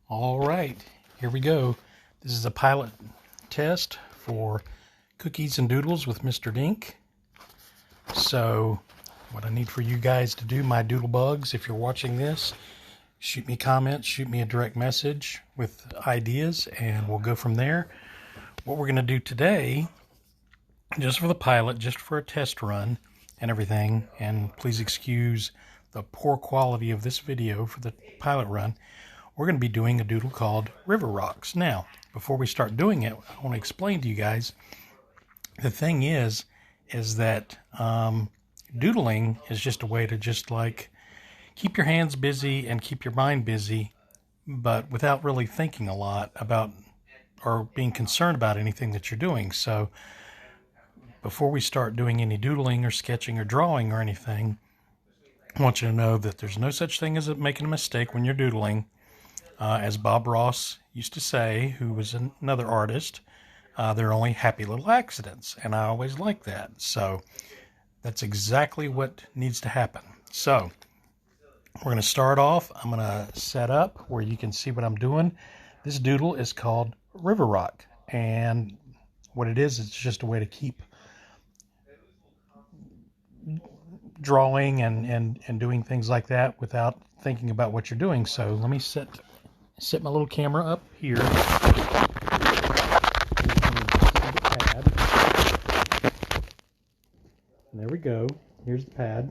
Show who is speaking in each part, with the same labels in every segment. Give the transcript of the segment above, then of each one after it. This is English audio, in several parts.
Speaker 1: All right, here we go. This is a pilot test for cookies and doodles with Mr. Dink. So what I need for you guys to do, my doodle bugs, if you're watching this, shoot me comments, shoot me a direct message with ideas, and we'll go from there. What we're going to do today, just for the pilot, just for a test run and everything, and please excuse the poor quality of this video for the pilot run, we're going to be doing a doodle called River Rocks. Now, before we start doing it, I want to explain to you guys, the thing is that doodling is just a way to just like keep your hands busy and keep your mind busy, but without really thinking a lot about or being concerned about anything that you're doing. So before we start doing any doodling or sketching or drawing or anything, I want you to know that there's no such thing as making a mistake when you're doodling. As Bob Ross used to say, who was another artist, they're only happy little accidents. And I always like that. So that's exactly what needs to happen. So we're going to start off. I'm going to set up where you can see what I'm doing. This doodle is called River Rock. And what it is, it's just a way to keep drawing and doing things like that without thinking about what you're doing. So let me set my little camera up here. And there we go. Here's the pad.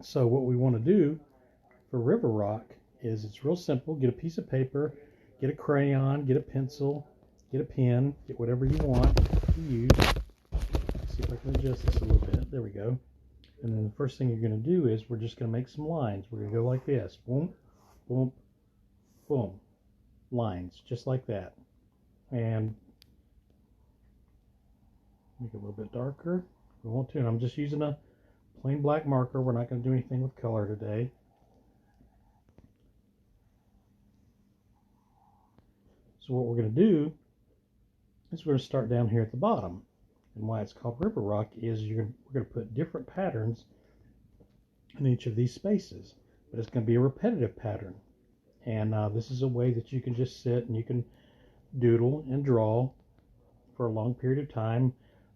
Speaker 1: So what we want to do for River Rock is, it's real simple. Get a piece of paper, get a crayon, get a pencil, get a pen, get whatever you want to use. Let's see if I can adjust this a little bit. There we go. And then the first thing you're going to do is we're just going to make some lines. We're going to go like this. Boom, boom, boom. Lines, just like that. And make it a little bit darker if we want to. And I'm just using a plain black marker. We're not going to do anything with color today. So what we're going to do is we're going to start down here at the bottom. And why it's called River Rock is we're going to put different patterns in each of these spaces. But it's going to be a repetitive pattern. And this is a way that you can just sit and you can doodle and draw for a long period of time.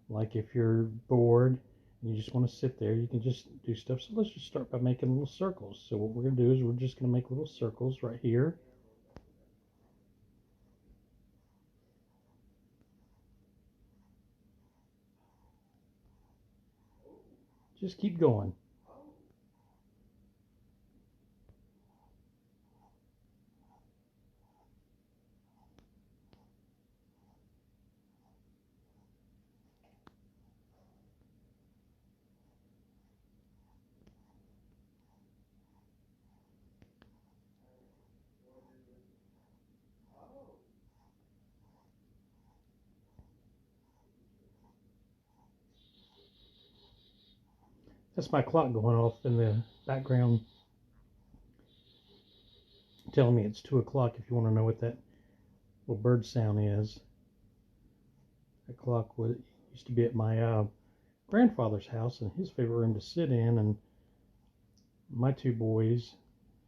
Speaker 1: Like if you're bored and you just want to sit there, you can just do stuff. So let's just start by making little circles. So what we're going to do is we're just going to make little circles right here. Just keep going. That's my clock going off in the background, telling me it's 2 o'clock if you want to know what that little bird sound is. That clock used to be at my grandfather's house and his favorite room to sit in, and my two boys,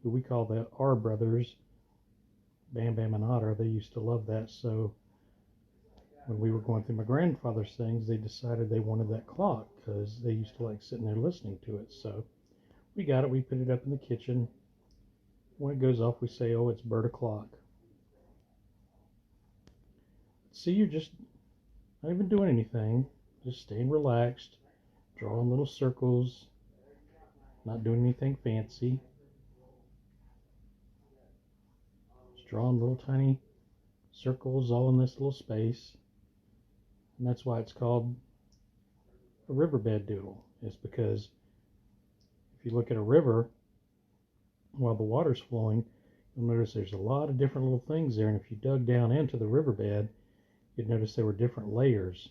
Speaker 1: who we call our brothers, Bam Bam and Otter, they used to love that. So when we were going through my grandfather's things, they decided they wanted that clock because they used to like sitting there listening to it. So we got it. We put it up in the kitchen. When it goes off, we say, oh, it's bird o'clock. See, you're just not even doing anything, just staying relaxed, drawing little circles, not doing anything fancy. Just drawing little tiny circles all in this little space. And that's why it's called a riverbed doodle. It's because if you look at a river while the water's flowing, you'll notice there's a lot of different little things there. And if you dug down into the riverbed, you'd notice there were different layers.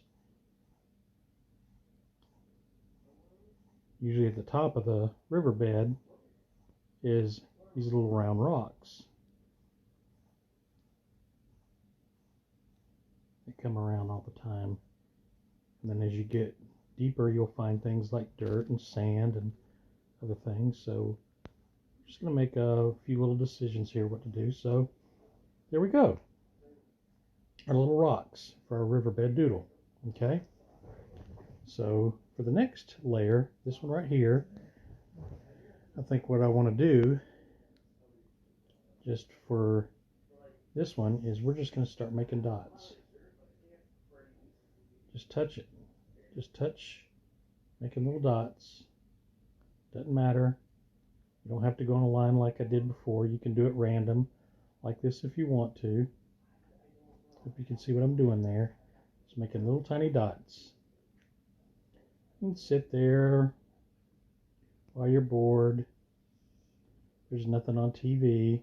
Speaker 1: Usually at the top of the riverbed is these little round rocks. They come around all the time. And then as you get deeper, you'll find things like dirt and sand and other things. So I'm just going to make a few little decisions here what to do. So there we go. Our little rocks for our Riverbed Doodle. Okay. So for the next layer, this one right here, I think what I want to do just for this one is we're just going to start making dots. Just touch it. Just touch, making little dots. Doesn't matter. You don't have to go on a line like I did before. You can do it random like this if you want to. Hope you can see what I'm doing there. Just making little tiny dots. You can sit there while you're bored. There's nothing on TV.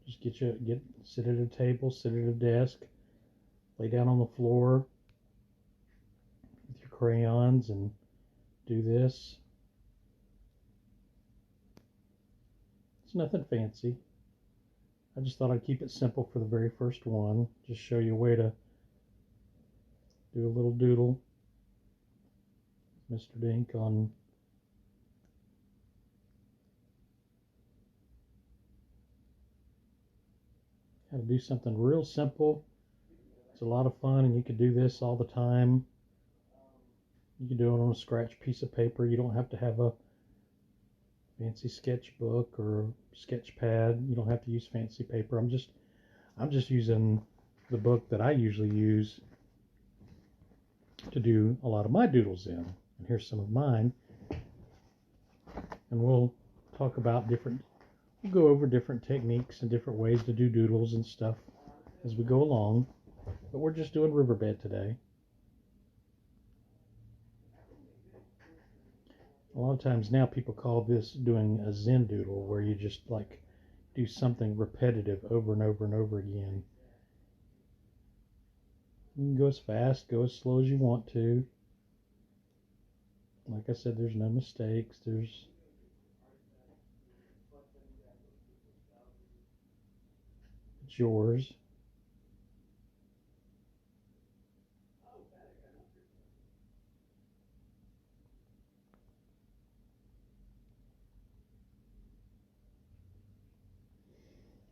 Speaker 1: Just sit at a table, sit at a desk, lay down on the floor with your crayons and do this. It's nothing fancy. I just thought I'd keep it simple for the very first one. Just show you a way to do a little doodle. Mr. Dink on how to do something real simple. It's a lot of fun, and you can do this all the time. You can do it on a scratch piece of paper. You don't have to have a fancy sketchbook or a sketch pad. You don't have to use fancy paper. I'm just using the book that I usually use to do a lot of my doodles in. And here's some of mine. And we'll talk about we'll go over different techniques and different ways to do doodles and stuff as we go along. But we're just doing Riverbed today. A lot of times now people call this doing a Zen doodle, where you just like do something repetitive over and over and over again. You can go as fast, go as slow as you want to. Like I said, there's no mistakes. It's yours.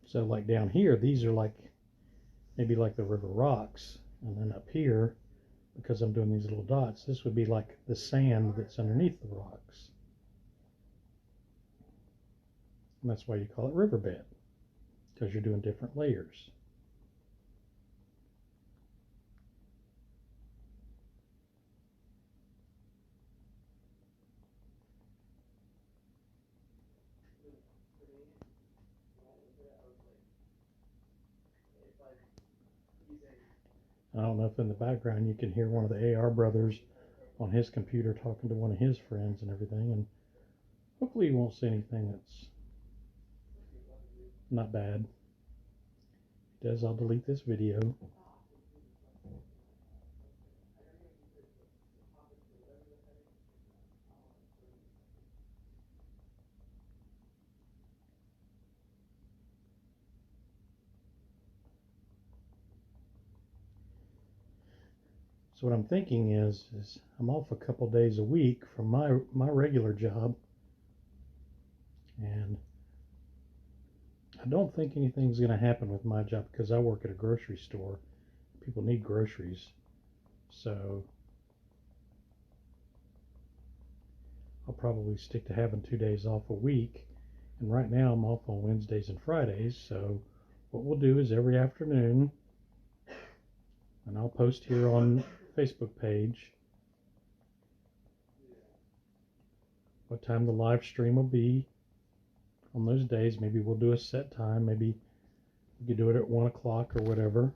Speaker 1: So like down here, these are like maybe like the river rocks, and then up here, because I'm doing these little dots, this would be like the sand that's underneath the rocks. And that's why you call it riverbed, because you're doing different layers. I don't know if in the background you can hear one of the AR brothers on his computer talking to one of his friends and everything, and hopefully you won't see anything that's not bad. If it does, I'll delete this video. So what I'm thinking is I'm off a couple days a week from my regular job, and I don't think anything's going to happen with my job because I work at a grocery store. People need groceries, so I'll probably stick to having 2 days off a week. And right now I'm off on Wednesdays and Fridays, so what we'll do is every afternoon, and I'll post here on Facebook page what time the live stream will be on those days. Maybe we'll do a set time. Maybe we could do it at 1 o'clock or whatever.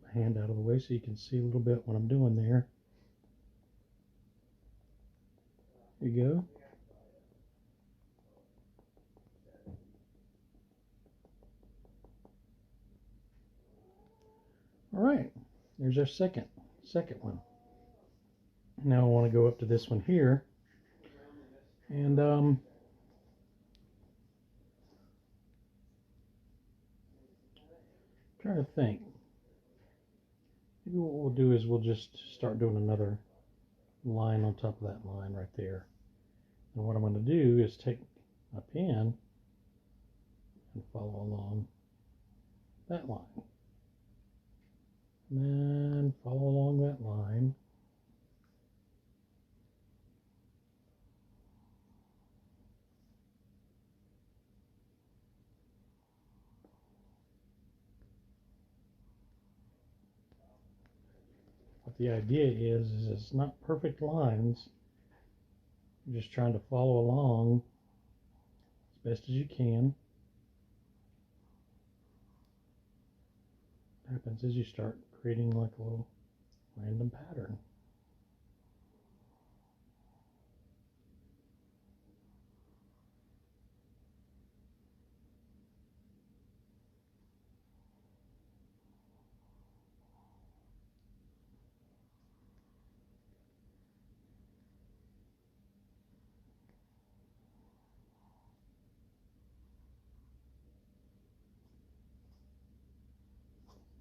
Speaker 1: My hand out of the way so you can see a little bit what I'm doing there. There you go. All right, there's our second one. Now I want to go up to this one here, and trying to think. Maybe what we'll do is we'll just start doing another line on top of that line right there. And what I'm going to do is take my pen and follow along that line. And then follow along that line. What the idea is it's not perfect lines. You're just trying to follow along as best as you can. What happens is you start creating like a little random pattern.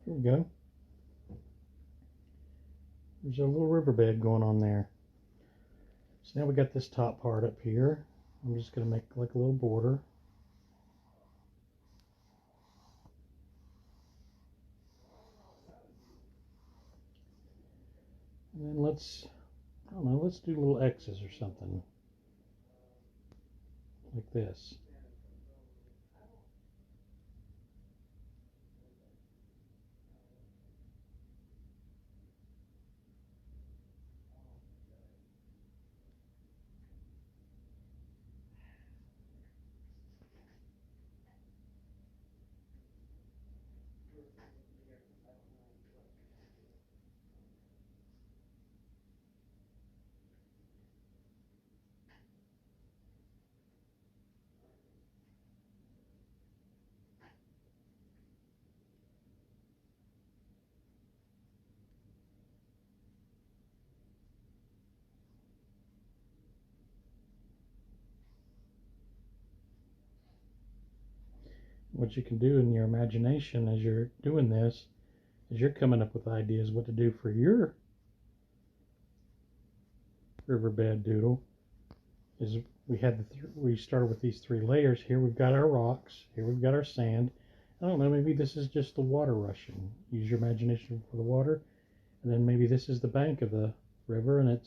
Speaker 1: Here we go. There's a little riverbed going on there. So now we got this top part up here. I'm just going to make like a little border. And then let's do little X's or something. Like this. What you can do in your imagination as you're doing this is you're coming up with ideas what to do for your riverbed doodle. Is we started with these 3 layers. Here we've got our rocks. Here we've got our sand. I don't know, maybe this is just the water rushing. Use your imagination for the water. And then maybe this is the bank of the river, and I'm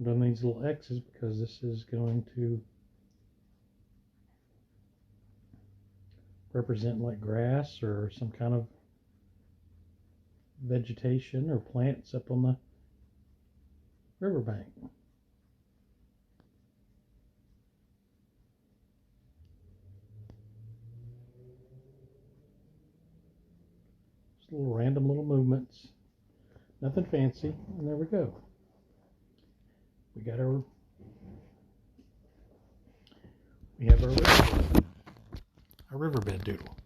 Speaker 1: doing these little X's because this is going to represent like grass or some kind of vegetation or plants up on the riverbank. Just little random little movements. Nothing fancy. And there we go. We have our riverbed doodle.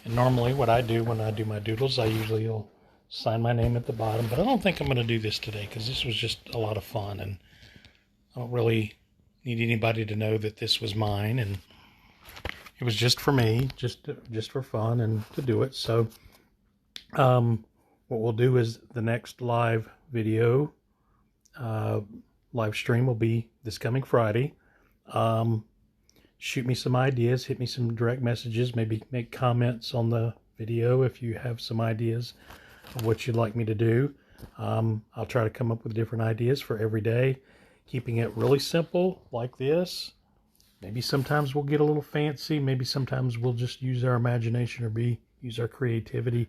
Speaker 1: And normally what I do when I do my doodles, I usually will sign my name at the bottom, but I don't think I'm going to do this today because this was just a lot of fun, and I don't really need anybody to know that this was mine, and it was just for me, just for fun and to do it. So what we'll do is the next live video, live stream will be this coming Friday. Shoot me some ideas, hit me some direct messages, maybe make comments on the video if you have some ideas of what you'd like me to do. I'll try to come up with different ideas for every day, keeping it really simple like this. Maybe sometimes we'll get a little fancy. Maybe sometimes we'll just use our imagination or use our creativity.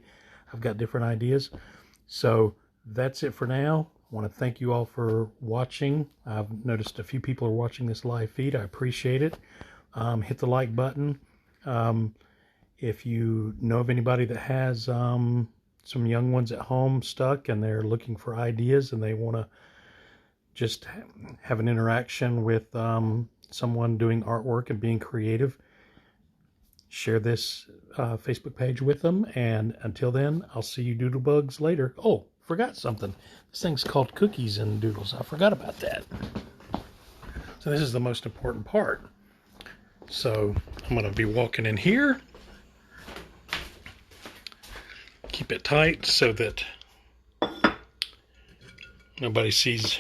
Speaker 1: I've got different ideas. So that's it for now. I want to thank you all for watching. I've noticed a few people are watching this live feed. I appreciate it. Hit the like button. If you know of anybody that has some young ones at home stuck and they're looking for ideas and they want to just have an interaction with someone doing artwork and being creative, share this Facebook page with them. And until then, I'll see you doodlebugs later. Oh, forgot something. This thing's called Cookies and Doodles. I forgot about that. So this is the most important part. So I'm going to be walking in here. Keep it tight so that nobody sees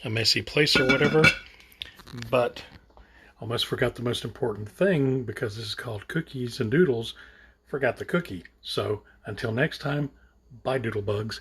Speaker 1: a messy place or whatever. But almost forgot the most important thing, because this is called Cookies and Doodles. Forgot the cookie. So until next time, bye doodlebugs.